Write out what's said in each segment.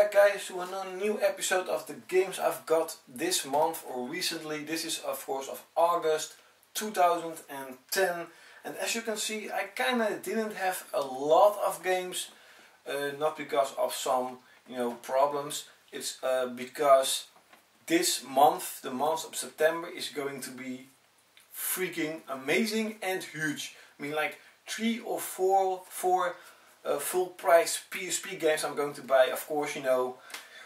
back guys to a new episode of the games I've got this month or recently. This is of course of August 2010, and as you can see I kinda didn't have a lot of games, not because of some problems. It's because this month, the month of September, is going to be freaking amazing and huge. I mean, like 3 or 4 full price PSP games I'm going to buy. Of course, you know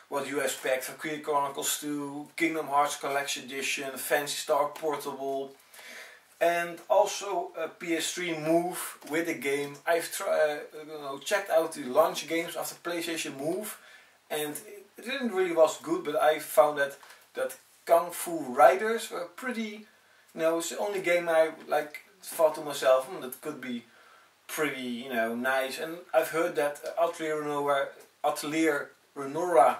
what you expect: Valkyria Chronicles 2, Kingdom Hearts Collection Edition, Fantasy Star Portable, and also a PS3 Move with a game. I've checked out the launch games of the PlayStation Move, and it didn't really was good, but I found that Kung Fu Riders were pretty. It's the only game I thought to myself, that could be pretty, nice. And I've heard that Atelier Renora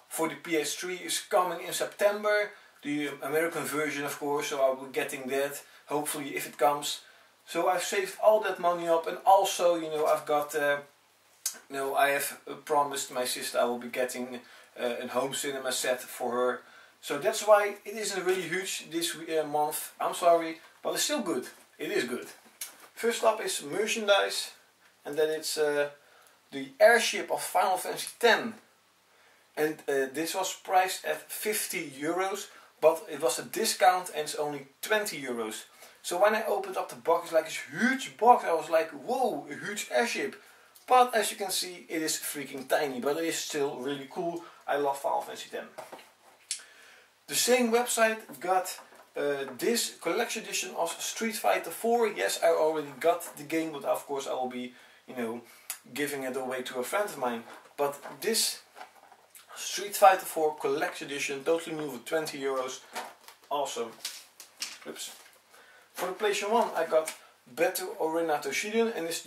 for the PS3 is coming in September, the American version of course, so I'll be getting that, hopefully, if it comes. So I've saved all that money up, and also, I've got, I have promised my sister I will be getting a home cinema set for her. So that's why it isn't really huge this month, I'm sorry, but it's still good. It is good. First up is merchandise, and then it's the airship of Final Fantasy X. And this was priced at 50 euros, but it was a discount and it's only 20 euros. So when I opened up the box, it's like this huge box. I was like, whoa, a huge airship. But as you can see, it is freaking tiny, but it is still really cool. I love Final Fantasy X. The same website got this collection edition of Street Fighter 4. Yes, I already got the game, but of course I will be, giving it away to a friend of mine. But this Street Fighter 4 collection edition, totally new, for 20 euros. Awesome. Oops. For the PlayStation 1, I got Battle Arena Toshiden, and it's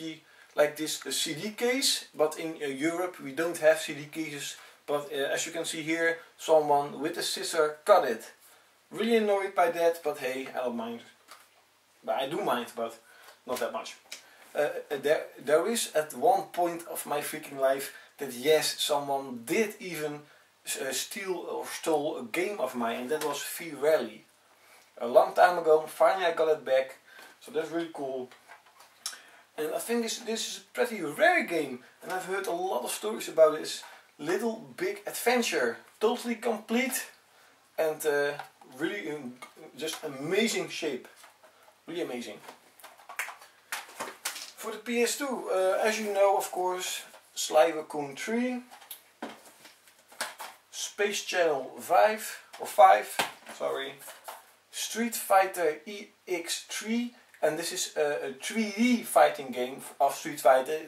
this CD case. But in Europe we don't have CD cases. But as you can see here, someone with a scissor cut it. Really annoyed by that, but hey, I don't mind. But I do mind, but not that much. There is at one point of my freaking life that yes, someone did even steal or stole a game of mine, and that was V-Rally. A long time ago, finally I got it back, so that's really cool. And I think this is a pretty rare game, and I've heard a lot of stories about this. Little Big Adventure, totally complete, and really just amazing shape, really amazing. For the PS2, as you know, of course, Sly Raccoon 3, Space Channel 5, sorry, Street Fighter EX3, and this is a 3D fighting game of Street Fighter.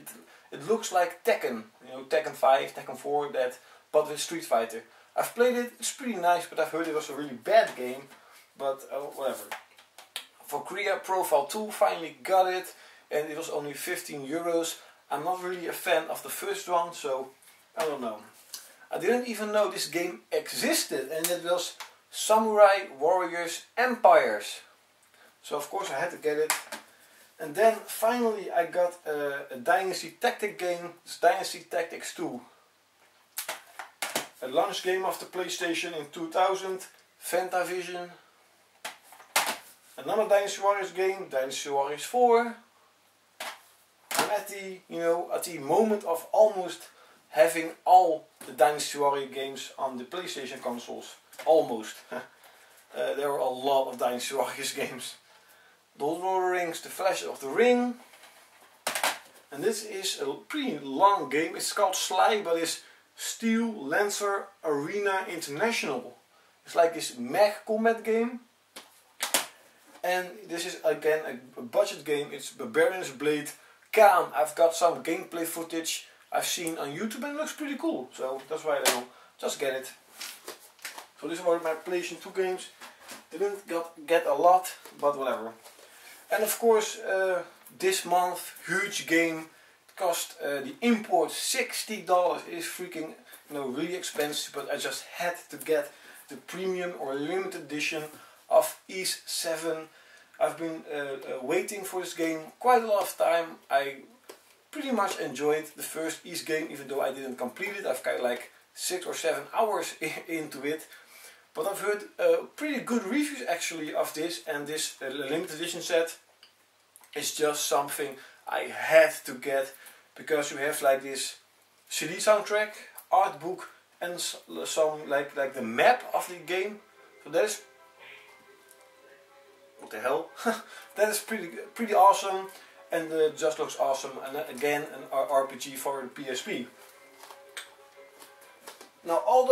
It looks like Tekken, Tekken 5, Tekken 4, but with Street Fighter. I've played it, it's pretty nice, but I've heard it was a really bad game, but whatever. For Korea Profile 2, finally got it, and it was only 15 euros. I'm not really a fan of the first one, so I don't know. I didn't even know this game existed, and it was Samurai Warriors Empires. So of course I had to get it. And then finally I got a Dynasty Tactic game, it's Dynasty Tactics 2. A launch game of the PlayStation in 2000, Fantavision. Another Dynasty Warriors game, Dynasty Warriors 4. I'm at the moment of almost having all the Dynasty Warrior games on the PlayStation consoles. Almost. There were a lot of Dynasty Warriors games. The Lord of the Rings, The Flash of the Ring. And this is a pretty long game. It's called Sly, but it's Steel Lancer Arena International. It's like this mech combat game. And this is again a budget game. It's Barbarian's Blade. Khan. I've got some gameplay footage I've seen on YouTube, and it looks pretty cool. So that's why I just get it. So these were my PlayStation 2 games. Didn't get a lot, but whatever. And of course, this month, huge game. It cost the import $60. It is freaking, really expensive, but I just had to get the premium or limited edition of Ys 7. I've been waiting for this game quite a lot of time. I pretty much enjoyed the first Ys game, even though I didn't complete it. I've got like 6 or 7 hours into it. But I've heard pretty good reviews actually of this, and this limited edition set is just something I had to get, because you have like this CD soundtrack, art book, and some like the map of the game. So that is, what the hell? That is pretty awesome, and just looks awesome. And again, an RPG for the PSP. Now all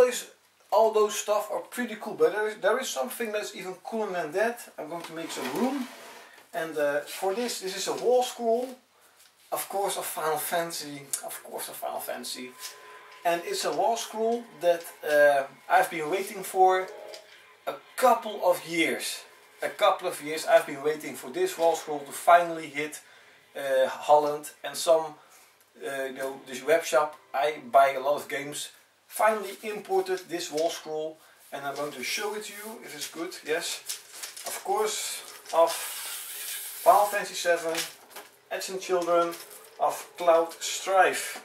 those stuff are pretty cool, but there is something that's even cooler than that. I'm going to make some room, and for this is a wall scroll, of course of Final Fantasy, and it's a wall scroll that I've been waiting for a couple of years. I've been waiting for this wall scroll to finally hit Holland, and some this web shop I buy a lot of games finally imported this wall scroll, and I'm going to show it to you if it's good. Yes, of course, of Final Fantasy 7, Ancient Children, of Cloud Strife.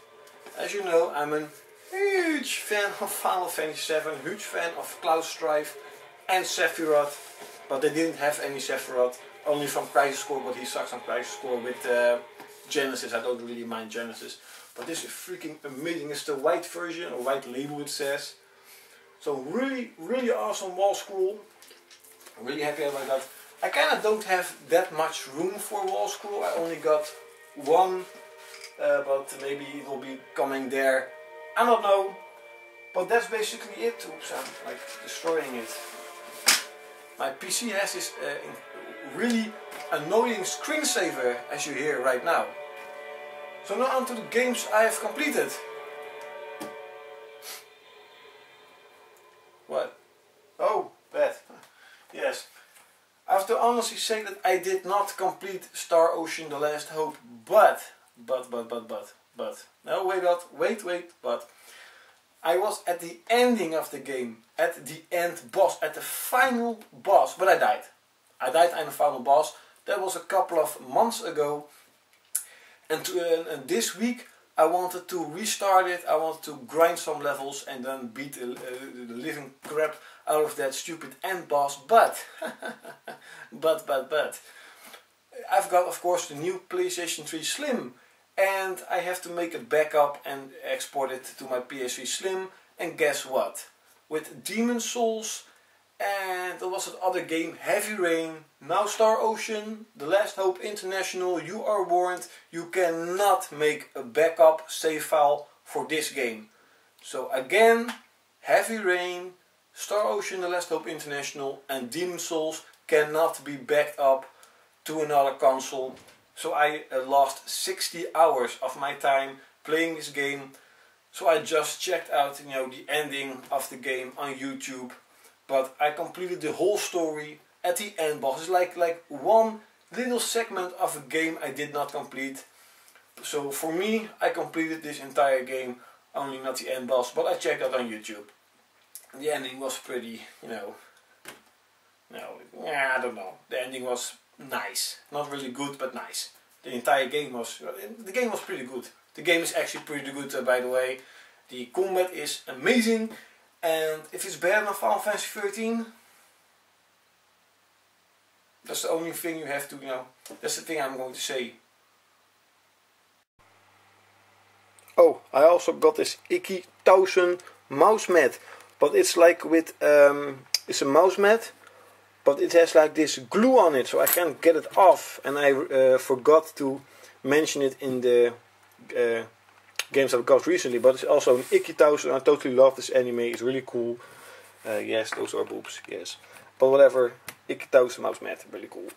As you know, I'm a huge fan of Final Fantasy 7, huge fan of Cloud Strife and Sephiroth, but they didn't have any Sephiroth, only from Crisis Core, but he sucks on Crisis Core with Genesis. I don't really mind Genesis. But this is freaking amazing. It's the white version, or white label it says. So really awesome wall scroll. I'm really happy about that. I kind of don't have that much room for wall scroll. I only got one, but maybe it will be coming there. I don't know. But that's basically it. Oops, I'm like destroying it. My PC has this really annoying screensaver, as you hear right now. So now on to the games I have completed. What? Oh, bad. Yes. I have to honestly say that I did not complete Star Ocean: The Last Hope, but. No, wait, but. I was at the ending of the game, at the end boss, at the final boss, but I died. I died in the final boss. That was a couple of months ago. And this week I wanted to restart it. I wanted to grind some levels and then beat the living crap out of that stupid end boss. But I've got, of course, the new PlayStation 3 Slim, and I have to make a backup and export it to my PS3 Slim. And guess what? With Demon Souls and there was that other game, Heavy Rain, now Star Ocean, The Last Hope International, you are warned, you cannot make a backup save file for this game. So again, Heavy Rain, Star Ocean, The Last Hope International and Demon Souls cannot be backed up to another console. So I lost 60 hours of my time playing this game. So I just checked out, the ending of the game on YouTube. But I completed the whole story at the end boss. It's like one little segment of a game I did not complete. So for me, I completed this entire game, only not the end boss. But I checked out on YouTube. The ending was pretty, I don't know. The ending was nice. Not really good, but nice. The entire game was, pretty good. The game is actually pretty good, by the way. The combat is amazing. And if it's better than Final Fantasy 13, that's the only thing you have to, that's the thing I'm going to say. Oh, I also got this Icky 1000 mouse mat. But it's like with, it's a mouse mat, but it has like this glue on it, so I can't get it off. And I forgot to mention it in the games I've got recently, but it's also an Icky 1000. I totally love this anime, it's really cool. Yes, those are boobs, yes. But whatever, Icky 1000 mouse mat, really cool.